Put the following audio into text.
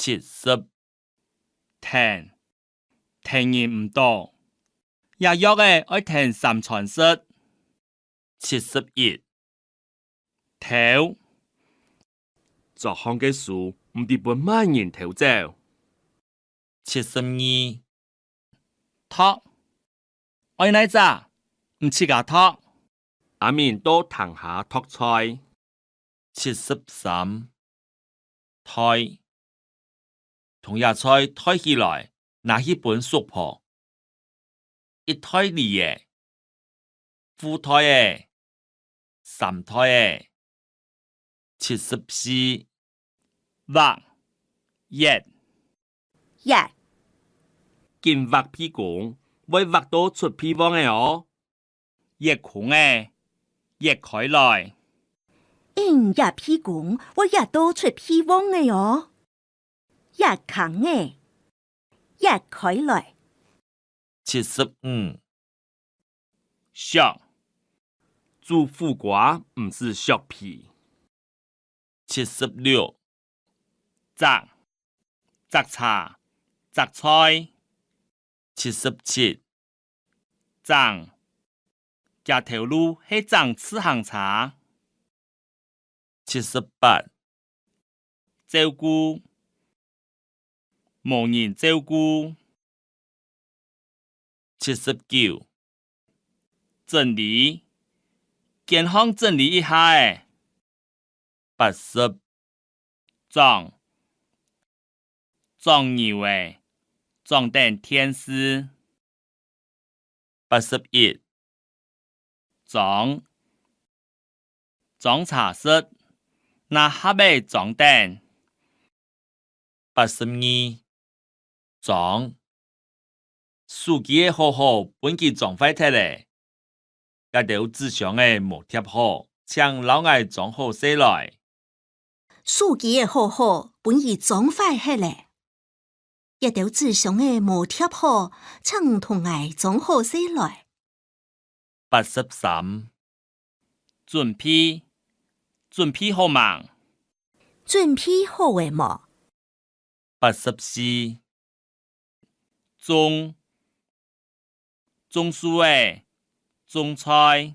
70停人唔多，也約嘅愛停三傳室。71頭作項嘅事唔得本萬人偷走。72托愛哪咋唔似個托。阿面都堂下托菜。73推同日菜推起來，拿起本書簿，一推二嘅，副推嘅，三推嘅。74畫一見畫屁股，會畫到出屁汪嘅哦。一孔嘅，一開來。一屁股，我也都出屁汪嘅哦。一坑嘅，一開來。75削做苦瓜唔是削皮。76摘茶摘菜。77爭這條路係爭次行茶。78照顧無人照顧。79整理健康整理一下誒。80裝牛誒，裝等天師。81裝茶室，那下尾裝等。82裝書記好好本記裝壞脫咧，一條紙箱誒冇貼好，請老愛裝好些來。書記好好本記裝壞脫咧，一條紙箱誒冇貼好，請同愛裝好些來。83準備好忙。準備好誒麼84種樹誒，種菜。